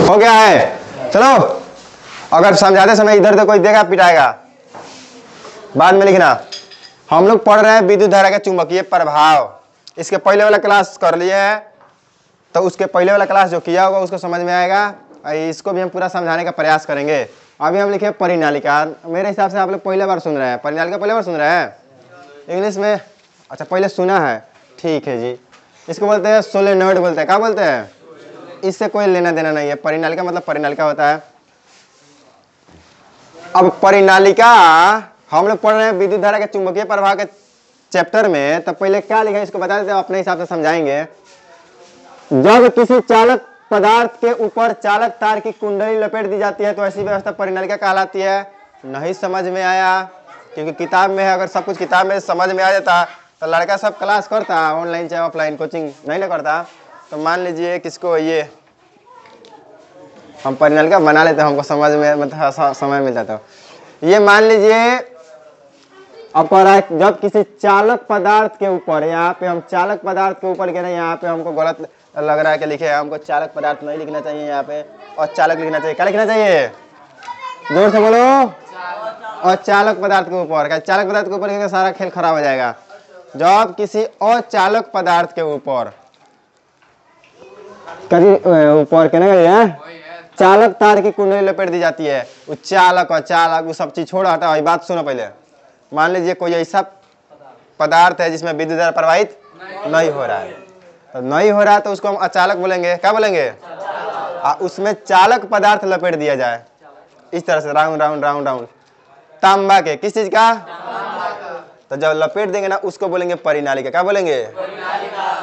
हो गया है। चलो अगर समझाते समय इधर से कोई देगा पिटाएगा, बाद में लिखना। हम लोग पढ़ रहे हैं विद्युत धारा का चुंबकीय प्रभाव। इसके पहले वाला क्लास कर लिए हैं, तो उसके पहले वाला क्लास जो किया होगा उसको समझ में आएगा। इसको भी हम पूरा समझाने का प्रयास करेंगे। अभी हम लिखे परिनालिका। मेरे हिसाब से आप लोग पहले बार सुन रहे हैं, परिनालिका पहले बार सुन रहे हैं इंग्लिश में। अच्छा पहले सुना है, ठीक है जी। इसको बोलते हैं सोलेनॉइड बोलते हैं। क्या बोलते हैं? इससे कोई लेना देना नहीं है। परिनालिका मतलब परिनालिका होता है। अब परिनालिका हम लोग पढ़ रहे हैं विद्युत धारा के चुंबकीय प्रभाव के चैप्टर में। तब पहले क्या लिखा है इसको बता देते हैं, अपने हिसाब से समझाएंगे। जब किसी चालक पदार्थ के ऊपर चालक तार की कुंडली लपेट दी जाती है तो ऐसी व्यवस्था परिनालिका कहलाती है। नहीं समझ में आया क्योंकि किताब में है, अगर सब कुछ किताब में समझ में आ जाता तो लड़का सब क्लास करता, ऑनलाइन चाहे ऑफलाइन, कोचिंग नहीं ना करता। तो मान लीजिए किसको ये हम परिनालिका बना लेते, हमको समझ में मतलब समय मिलता। तो ये मान लीजिए अपराध जब किसी चालक पदार्थ के ऊपर, यहाँ पे हम चालक पदार्थ के ऊपर कह रहे हैं, यहाँ पे हमको गलत लग रहा है कि लिखे हैं, हमको चालक पदार्थ नहीं लिखना चाहिए यहाँ पे, और चालक लिखना चाहिए। क्या लिखना चाहिए? जोर से बोलो। और चालक पदार्थ के ऊपर, क्या चालक पदार्थ के ऊपर सारा खेल खराब हो जाएगा। जब किसी अचालक पदार्थ के ऊपर ऊपर कहना चालक तार की कुंडली लपेट दी जाती है, वो चालक और चालक वो सब चीज छोड़ा हटा। ये बात सुनो पहले। मान लीजिए कोई ऐसा पदार्थ है जिसमें विद्युत धारा प्रवाहित नहीं हो रहा है, तो नहीं हो रहा है तो उसको हम अचालक बोलेंगे। क्या बोलेंगे? उसमें चालक पदार्थ लपेट दिया जाए इस तरह से, राउंड राउंड राउंड राउंड, तांबा के, किस चीज का? तो जब लपेट देंगे ना उसको बोलेंगे परिनालिका। क्या बोलेंगे?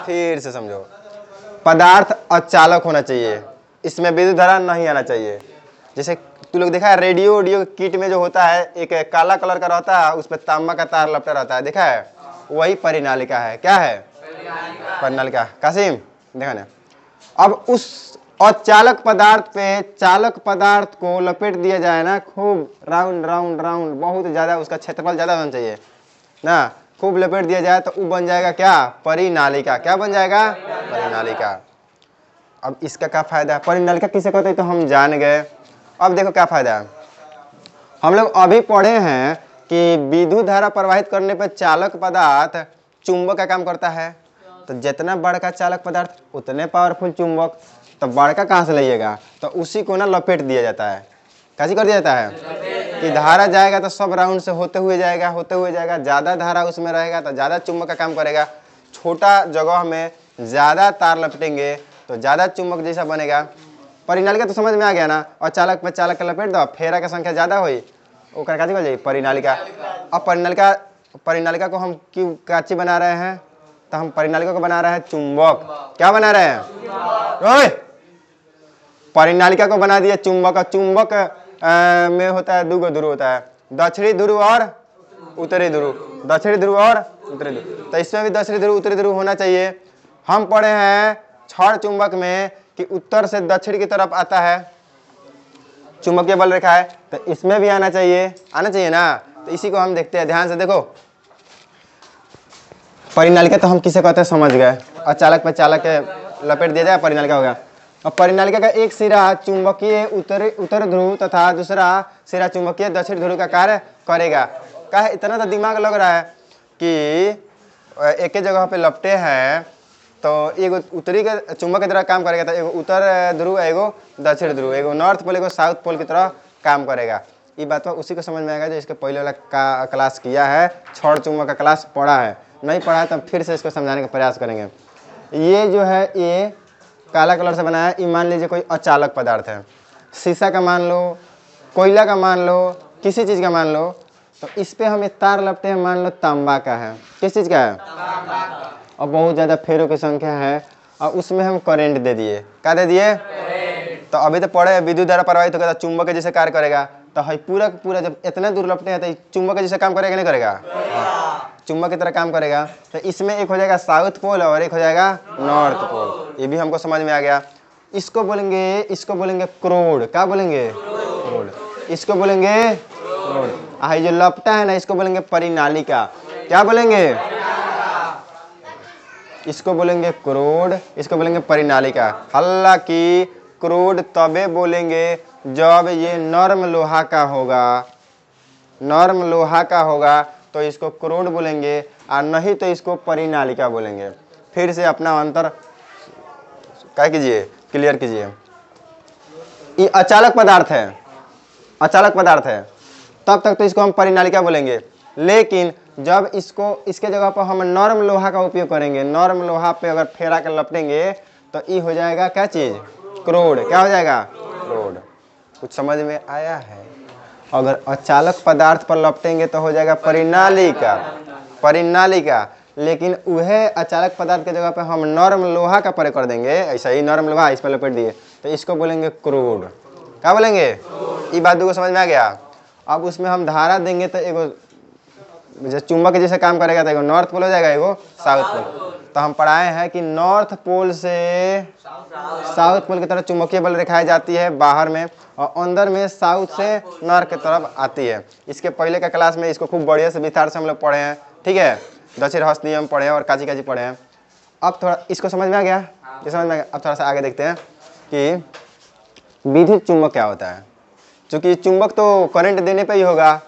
फिर से समझो, पदार्थ अचालक होना चाहिए, इसमें विद्युत धारा नहीं आना चाहिए। जैसे तू लोग देखा है रेडियो किट में जो होता है, एक काला कलर का रहता है, उस पर तांबा का तार लपटा रहता है, देखा है? वही परिनालिका है। क्या है? परिनालिका। कासिम देखा ना। अब उस अचालक पदार्थ पे चालक पदार्थ को लपेट दिया जाए ना, खूब राउंड राउंड राउंड, बहुत ज्यादा उसका क्षेत्रफल ज्यादा होना चाहिए ना, खूब लपेट दिया जाए तो वो बन जाएगा क्या? परिनालिका। क्या बन जाएगा? परिनालिका। अब इसका क्या फायदा है? परिनालिका किसे कहते हैं तो हम जान गए। अब देखो क्या फायदा है। हम लोग अभी पढ़े हैं कि विद्युत धारा प्रवाहित करने पर चालक पदार्थ चुंबक का काम करता है। तो जितना बड़का चालक पदार्थ उतने पावरफुल चुंबक। तो बड़का कहाँ से लाइएगा? तो उसी को ना लपेट दिया जाता है। कैसे कर दिया जाता है कि धारा जाएगा तो सब राउंड से होते हुए जाएगा, होते हुए जाएगा। ज्यादा धारा उसमें रहेगा तो ज्यादा चुंबक का काम करेगा। छोटा जगह में ज्यादा तार लपेटेंगे तो ज्यादा चुंबक जैसा बनेगा। परिनालिका तो समझ में आ गया ना। और चालक पे चालक का लपेट दो, फेरा की संख्या ज्यादा हुई, ओकरा काची बोल जाए? परिनालिका। अब परिनालिका को हम क्यों काची बना रहे हैं? तो हम परिनालिका को बना रहे हैं चुंबक। क्या बना रहे हैं? ओए परिनालिका को बना दिया चुंबक। चुंबक में होता है दो ध्रुव होता है, दक्षिणी ध्रुव और उत्तरी ध्रुव। दक्षिणी ध्रुव और उत्तरी ध्रुव। तो इसमें भी दक्षिणी ध्रुव उत्तरी ध्रुव होना चाहिए। हम पढ़े हैं क्षण चुंबक में कि उत्तर से दक्षिण की तरफ आता है चुंबकीय बल रेखा है, तो इसमें भी आना चाहिए, आना चाहिए ना। तो इसी को हम देखते हैं, ध्यान से देखो। परिनालिका तो हम किसे कहते हैं समझ गए। और चालक पर चालक के लपेट दिया जाए, परिनालिका हो गया। और परिनालिका का एक सिरा चुंबकीय उत्तर ध्रुव तथा दूसरा सिरा चुंबकीय दक्षिण ध्रुव का कार्य करेगा। क्या है? इतना तो दिमाग लग रहा है कि एक ही जगह पे लपटे हैं, तो एगो उत्तरी के चुंबक की तरह काम करेगा, तो एगो उत्तर ध्रुव, एगो दक्षिण ध्रुव, एगो नॉर्थ पोल एगो साउथ पोल की तरह काम करेगा। ये बात उसी को समझ में आएगा जो इसके पहले वाला क्लास किया है, क्षण चुंबक का क्लास पढ़ा है। नहीं पढ़ा है तो फिर से इसको समझाने का प्रयास करेंगे। ये जो है ये काला कलर से बनाया, ये मान लीजिए कोई अचालक पदार्थ है, शीशा का मान लो, कोयला का मान लो, किसी चीज़ का मान लो। तो इस पर हम एक तार लपटे हैं, मान लो तांबा का है। किस चीज़ का है? और बहुत ज़्यादा फेरों की संख्या है, और उसमें हम करंट दे दिए। क्या दे दिए? तो अभी तो पढ़े विद्युत धारा प्रवाहित होगा तो चुंबक के जैसे कार्य करेगा। तो है पूरा पूरा जब इतना दूर लपटे हैं तो चुंबक के जैसे काम करेगा नहीं करेगा? चुंबक की तरह काम करेगा। तो इसमें एक हो जाएगा साउथ पोल और एक हो जाएगा नॉर्थ पोल। ये भी हमको समझ में आ गया। इसको बोलेंगे क्रोड। क्या बोलेंगे? क्रोड। इसको बोलेंगे क्रोड। ये जो लपटा है ना इसको बोलेंगे परिनालिका। क्या बोलेंगे? इसको बोलेंगे क्रोड, इसको बोलेंगे परिनालिका। हालांकि क्रूड तबे बोलेंगे जब ये नर्म लोहा का होगा, नर्म लोहा का होगा तो इसको क्रूड बोलेंगे, और नहीं तो इसको परिनालिका बोलेंगे। फिर से अपना अंतर क्या कीजिए, क्लियर कीजिए। ये अचालक पदार्थ है, अचालक पदार्थ है, तब तक तो इसको हम परिनालिका बोलेंगे। लेकिन जब इसको इसके जगह पर हम नर्म लोहा का उपयोग करेंगे, नर्म लोहा पे अगर फेरा के लपटेंगे तो ये हो जाएगा क्या चीज, क्रूड। क्या हो जाएगा, क्रूड। कुछ समझ में आया है? अगर अचालक पदार्थ पर लपटेंगे तो हो जाएगा परिनालिका, परिनालिका। लेकिन वह अचालक पदार्थ के जगह पे हम नर्म लोहा का प्रयोग कर देंगे, ऐसा ही नर्म लोहा इस पर लपेट दिए तो इसको बोलेंगे क्रूड। क्या बोलेंगे? ये बात को समझ में आ गया? अब उसमें हम धारा देंगे तो एगो जैसे चुंबक जैसे काम करेगा तो एगो नॉर्थ पोल हो जाएगा, एगो साउथ पोल। तो हम पढ़ाए हैं कि नॉर्थ पोल से साउथ पोल की तरफ चुंबकीय बल दिखाई जाती है बाहर में, और अंदर में साउथ से नॉर्थ की तरफ आती है। इसके पहले का क्लास में इसको खूब बढ़िया से विस्तार से हम लोग पढ़े हैं, ठीक है। दक्षिण हस्त नियम पढ़े हैं और काची काची पढ़े हैं। अब थोड़ा इसको समझ में आ गया, ये समझ में आ गया। अब थोड़ा सा आगे देखते हैं कि विद्युत चुंबक क्या होता है। चूंकि चुंबक तो करंट देने पे ही होगा।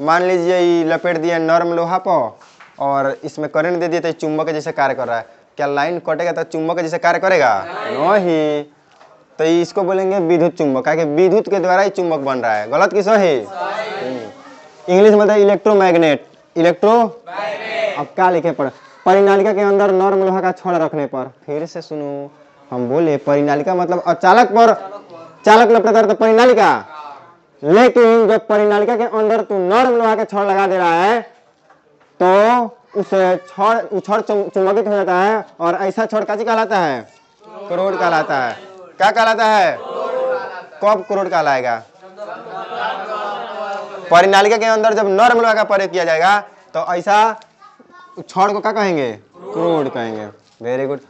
मान लीजिए ये लपेट दिया नर्म लोहा पर और इसमें करंट दे दिया तो चुंबक जैसे कार्य कर रहा है। क्या लाइन कटेगा तो चुंबक जैसे कार्य करेगा? नहीं। तो इसको बोलेंगे विद्युत चुंबक, क्या विद्युत के द्वारा ही चुंबक बन रहा है। गलत कि सही? इंग्लिश में इलेक्ट्रोमैग्नेट, इलेक्ट्रो। अब क्या लिखे पढ़, परिनालिका के अंदर नर्म लोहा का छड़ रखने पर। फिर से सुनो, हम बोले परिनालिका मतलब अचालक पर चालक लपटा तो परिनालिका। लेकिन जब परिनालिका के अंदर तू नर्म लोहा का छड़ लगा दे रहा है तो उस छड़ चुंबकित हो जाता है, और ऐसा छड़ काची कहलाता है? क्रूड कहलाता है। क्या कहलाता है? कब क्रूड कहलाएगा? परिनालिका के अंदर जब नर्म लोहा का प्रयोग किया जाएगा तो ऐसा छड़ को क्या कहेंगे? क्रूड कहेंगे। Very good.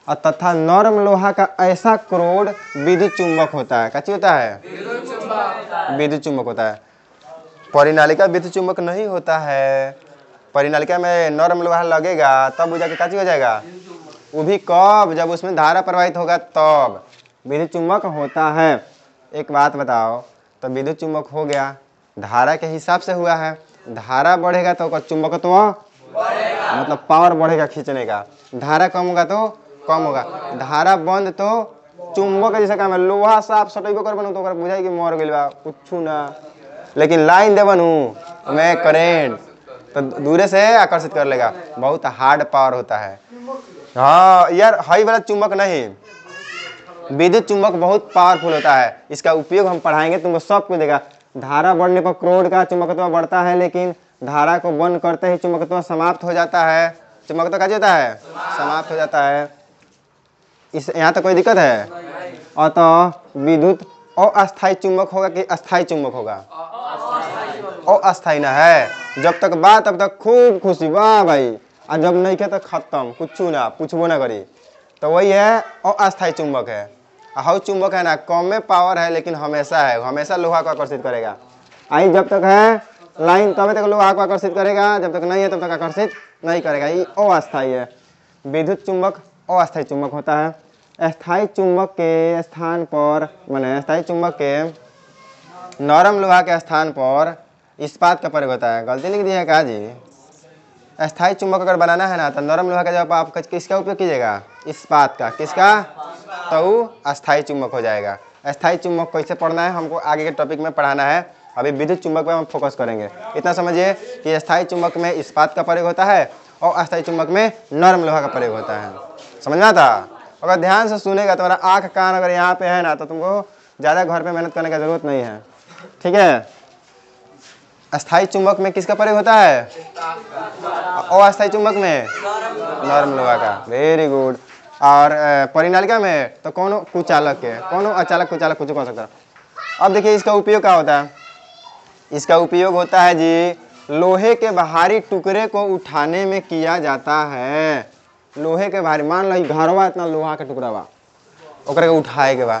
और तथा नर्म लोहा का ऐसा क्रूड विद्युत चुंबक होता है। क्या होता है? विद्युत चुंबक होता है। परिनालिका विद्युत चुंबक नहीं होता है। परिनालिका में नर्म लोहा लगेगा तब वो जाके क्या हो जाएगा? वो भी कब? जब उसमें धारा प्रवाहित होगा तब विद्युत चुंबक होता है। एक बात बताओ, तो विद्युत चुंबक हो गया, धारा के हिसाब से हुआ है। धारा बढ़ेगा तो चुंबकत्व तो मतलब पावर बढ़ेगा खींचने का। धारा कम होगा तो कम होगा। धारा बंद तो चुंबक जैसा काम है। लोहा साफ सटेबो कर बनू तो बुझाई कि मर गइल बा, कुछ ना। लेकिन लाइन दे बनू मैं करेंट तो दूरे से आकर्षित कर लेगा। बहुत हार्ड पावर होता है। हाँ यार, हाई वाला चुंबक नहीं, विद्युत चुंबक बहुत पावरफुल होता है। इसका उपयोग हम पढ़ाएंगे, तुमको सब कुछ देगा। धारा बढ़ने पर क्रोड का चुंबकत्व बढ़ता है, लेकिन धारा को बंद करते ही चुंबकत्व समाप्त हो जाता है। चुंबकत्व क्या होता है? समाप्त हो जाता है। इस यहाँ तो कोई दिक्कत है? अतः विद्युत अस्थायी चुंबक होगा कि अस्थायी चुंबक होगा? अस्थायी ना है। जब तक बात तब तक खूब खुशी, वाह भाई, और जब नहीं खे तो खत्म, कुछ ना पूछबो ना करी। तो वही है अस्थायी चुंबक है। हाउ चुंबक है ना, कम में पावर है लेकिन हमेशा है, हमेशा लोहा को आकर्षित करेगा। आई जब तक है लाइन तब तक लोहा को आकर्षित करेगा, जब तक नहीं है तब तक आकर्षित नहीं करेगा। ये अस्थायी है। विद्युत चुंबक अस्थायी चुंबक होता है। अस्थायी चुंबक के स्थान पर, माने अस्थायी चुंबक के नरम लोहा के स्थान पर इस्पात का प्रयोग होता है। गलती लिख दी है कहा जी? अस्थायी चुंबक अगर बनाना है ना तो नरम लोहा का जब आप किसका उपयोग कीजिएगा? इस्पात का। किसका? तो वो अस्थायी चुंबक हो जाएगा। अस्थायी चुंबक कैसे पढ़ना है हमको आगे के टॉपिक में पढ़ाना है। अभी विद्युत चुंबक पर हम फोकस करेंगे। इतना समझिए कि अस्थायी चुंबक में इस्पात का प्रयोग होता है और अस्थायी चुंबक में नरम लोहा का प्रयोग होता है। समझना था? अगर ध्यान से सुनेगा, तुम्हारा आँख कान अगर यहाँ पे है ना तो तुमको ज़्यादा घर पे मेहनत करने की जरूरत नहीं है, ठीक है। अस्थायी चुंबक में किसका प्रयोग होता है? अस्थायी चुंबक में नरम लोहा का। Very good. और परिनालिका में तो कौन कुचालक के, कौन अचालक कुचालक कुछ कह सकता है। अब देखिए इसका उपयोग क्या होता है। इसका उपयोग होता है जी लोहे के भारी टुकड़े को उठाने में किया जाता है। लोहे के भारी, मान लो घरवा इतना लोहा के टुकड़ा बा, ओकरे के उठाए के बा,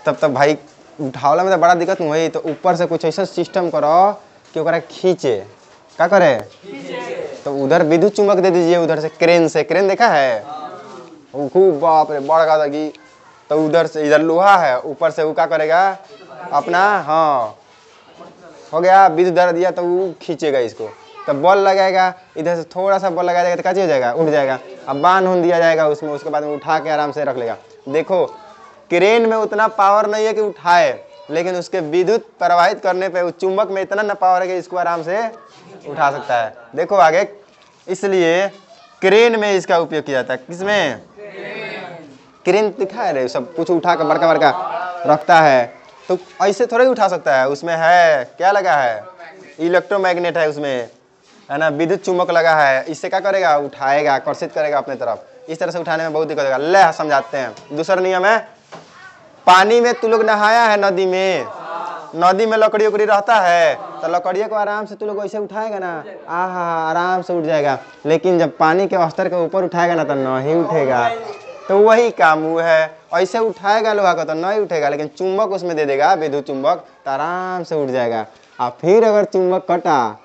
तब भाई उठावला में तो बड़ा दिक्कत नहीं हुई। तो ऊपर से कुछ ऐसा सिस्टम करो कि ओकरा खींचे। क्या करे? तो उधर विद्युत चुंबक दे दीजिए, उधर से क्रेन से। क्रेन देखा है? खूब बाप रे बड़का लगी तो उधर से इधर लोहा है, ऊपर से वो क्या करेगा अपना, हाँ हो गया, विद्युत धारा दिया तो वो खींचेगा इसको, तब बॉल लगाएगा, इधर से थोड़ा सा बॉल लगाया जाएगा तो क्या हो जाएगा, उठ जाएगा। अब बांध होन दिया जाएगा उसमें, उसके बाद में उठा के आराम से रख लेगा। देखो क्रेन में उतना पावर नहीं है कि उठाए, लेकिन उसके विद्युत प्रवाहित करने पे उस चुंबक में इतना न पावर है कि इसको आराम से उठा सकता है। देखो आगे, इसलिए क्रेन में इसका उपयोग किया जाता है। किसमें, क्रेन दिखा रहे, सब कुछ उठा कर बड़का बड़का रखता है, तो ऐसे थोड़ा ही उठा सकता है। उसमें है क्या लगा है, इलेक्ट्रोमैग्नेट है उसमें, है ना, विद्युत चुंबक लगा है। इससे क्या करेगा, उठाएगा, आकर्षित करेगा अपने तरफ। इस तरह से उठाने में बहुत दिक्कत होगा। ले समझाते हैं। दूसरा नियम है, पानी में तू लोग नहाया है, नदी में लकड़ी उकड़ी रहता है, तो लकड़ियों को आराम से तू लोग ऐसे उठाएगा ना, आहा आराम से उठ जाएगा। लेकिन जब पानी के स्तर के ऊपर उठाएगा ना तो नहीं उठेगा। तो वही काम वो है, ऐसे उठाएगा लोहा का तो नहीं उठेगा, लेकिन चुंबक उसमें दे देगा, विद्युत चुंबक, तो आराम से उठ जाएगा। और फिर अगर चुंबक कटा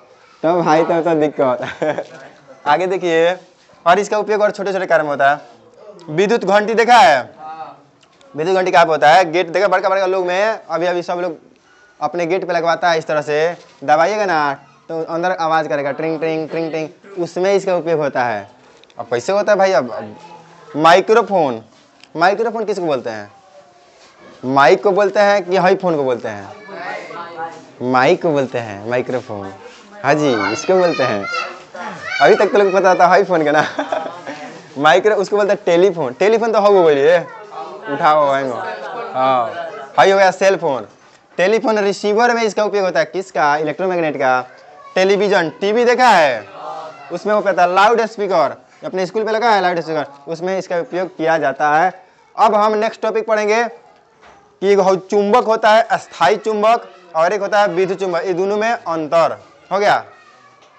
तो भाई तो दिक्कत। आगे देखिए, और इसका उपयोग और छोटे छोटे कार्य में होता है। विद्युत घंटी देखा है, विद्युत घंटी क्या होता है, गेट देखा बड़का बड़का लोग में अभी सब लोग अपने गेट पे लगवाता है। इस तरह से दबाइएगा ना तो अंदर आवाज़ करेगा, ट्रिंग ट्रिंग ट्रिंग ट्रिंग, उसमें इसका उपयोग होता है। अब कैसे होता है भाई, अब माइक्रोफोन, माइक्रोफोन किसको बोलते हैं, माइक को बोलते हैं कि हाई फोन को बोलते हैं, माइक को बोलते हैं माइक्रोफोन, हाँ जी इसको बोलते हैं। अभी तक तो लोग पता था हाई फोन का ना। माइक्रो उसको बोलते हैं टेलीफोन, टेलीफोन तो हो बोलिए, उठाओ हाँ, हाई हो गया सेल फोन। टेलीफोन रिसीवर में इसका उपयोग होता है, किसका, इलेक्ट्रोमैग्नेट का। टेलीविजन, टीवी देखा है, उसमें वो कहता है लाउड स्पीकर, अपने स्कूल पे लगा है लाउड स्पीकर, उसमें इसका उपयोग किया जाता है। अब हम नेक्स्ट टॉपिक पढ़ेंगे कि एक चुंबक होता है अस्थायी चुंबक और एक होता है विद्युत चुंबक, ये दोनों में अंतर हो गया।